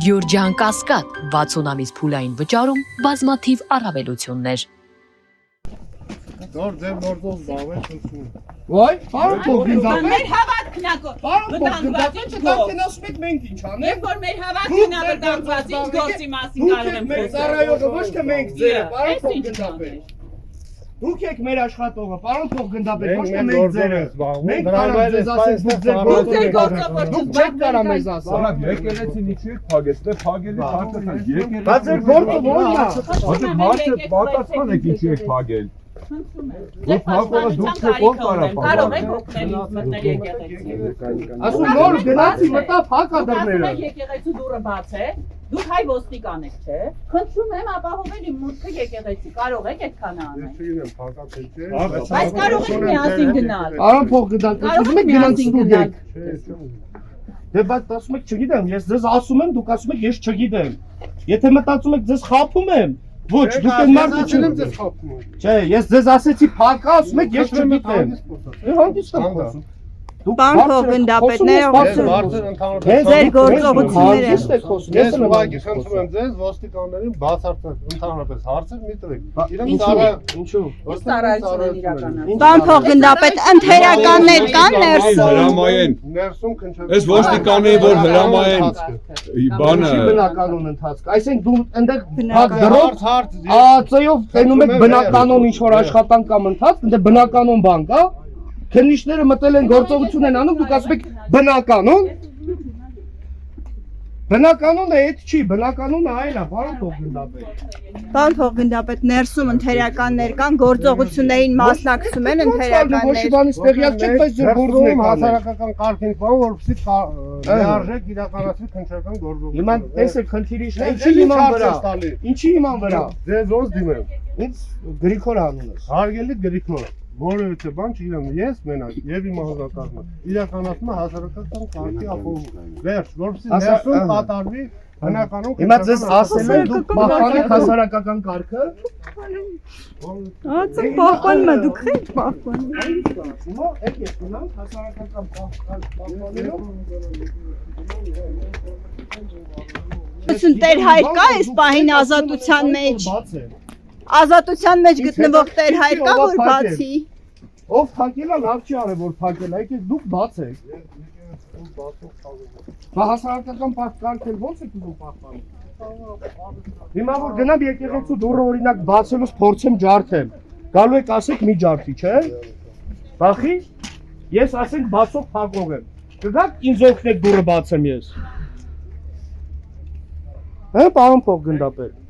Գյուրջան Կասկադ 60 ամիս փուլային վճարում բազմաթիվ առավելություններ։ Դոր ձեր գործով զբաղվեք ընդունում։ Ոայ, պարոն փոխգնդապետ։ Մեր հավատքն է Պարոն փոխգնդապետ, դարձին ասում եք մենք ինչ անենք։ Երբ որ մեր հավատքն է վտանգված, ինչ գործի մասին կարող եմ Մենք ծառայողը ոչ թե մենք ձերը, պարոն փոխգնդապետ։ Դուք եք մեր աշխատողը, պարոն փոխգնդապետ, ոչ թե մենք ձերը։ Մենք կարող ձեզ ասենք դուք ձեր գործով դուք չեք կարա մեզ ասել։ Եկեղեցին ինչի եք փագել, դե փագելի հարցը եկեղեցի։ Բայց ձեր գործը ո՞րն է։ Ո՞նց հարցը պատասխան եք ինչի եք փագել։ Դուք փակողը դուք եք ով կարա փակել։ Կարող եք օգնել մտնել եկեղեցի։ Ասում նոր գնացի մտավ հակա դռները։ Եկեղեցու դուռը բաց է։ Դուք հայ ոստիկան եք, չէ՞։ Խնդրում եմ ապահովել իմ մուտքը եկեղեցի։ Կարող եք այդքան անել։ Ես չգիտեմ փակած թե չէ։ Բայց կարող եք միասին գնալ։ Պարոն փոխգնդապետ, ուզում եք գնացին գնալ։ Չէ։ Դե բայց ասում եք չգիտեմ, ես ձեզ ասում եմ, դուք ասում եք ես չգիտեմ։ Եթե մտածում եք ձեզ խափում եմ, ոչ, դուք այն մարդը չեք ձեզ խափում։ Չէ, ես ձեզ ասեցի փակա, ասում եք ես չգիտեմ։ Հանդիստ եմ խոսում։ Պարոն փոխգնդապետ, ձեր գործողությունները։ Ես ուղղակի խնդրում եմ ձեզ ոստիկաններին բացարձակ ընդհանրապես հարցեր մի տվեք։ Իրենք ծառայ ինչու։ Ծառայությունն իրականացնում։ Պարոն փոխգնդապետ, ընթերականներ կան ներսում։ Հրամայեն։ Ներսում քնչել։ Այս ոստիկանների որ հրամայեն բանը բնականոն ընթացք։ Այսինքն դու այնտեղ դրոց հարց ԱԱՑ-ով տենում եք բնականոն ինչ որ աշխատանք կամ ընթացք, այնտեղ բնականոն բան կա։ Քննիչները մտել են գործողություն են անում, դուք ասում եք բնականոն։ Բնականոնը այդ չի, բնականոնը այլ է, պարոն փոխգնդապետ։ Պարոն փոխգնդապետ, ներսում ընթերականներ կան, գործողություններին մասնակցում են Ոչ ընթերականներ։ բանից տեղյակ չեք, բայց ձեր գործում եք հասարակական կարգին բան, որովհետեւ լիարժեք իրականացվի քննչական գործողություն։ Հիմա տեսեք խնդիրի շնորհիվ ինչի հիման վրա։ Ինչի հիման վրա։ Ձեզ ոնց դիմեմ։ Ինձ Գրիգոր անունս։ Հարգելի Գրիգոր, որևէ բան չգիտեմ, ես մենակ եւ իմ հանրակազմը իրականացնում եմ հասարակական կարգի ապահովում։ Վերջ, որովհետեւ ներսում կատարվի բնականում։ Հիմա ձեզ ասել են դուք պահպանեք հասարակական կարգը։ Ահա պահպանում դուք եք պահպանում։ Հիմա եկեք գնանք հասարակական պահպանելով։ Ուսուն Տեր Հայր կա այս պահին ազատության մեջ։ Բաց է։ Ազատության մեջ գտնվող Տեր Հայր կա որ բացի։ Ով փակել է, լավ չի արել որ փակել, եկեք դուք բաց եք։ Բա հասարակական կարգել ո՞նց եք ուզում պահպանել։ Հիմա որ գնամ եկեղեցու դուռը օրինակ բացելուց փորձեմ ջարդեմ։ Գալու եք ասեք մի ջարդի, չէ՞։ Բախի, ես ասենք բացող փակող եմ։ Կգաք ինձ օգնեք դուռը բացեմ ես։ Հա, պարոն փոխգնդապետ։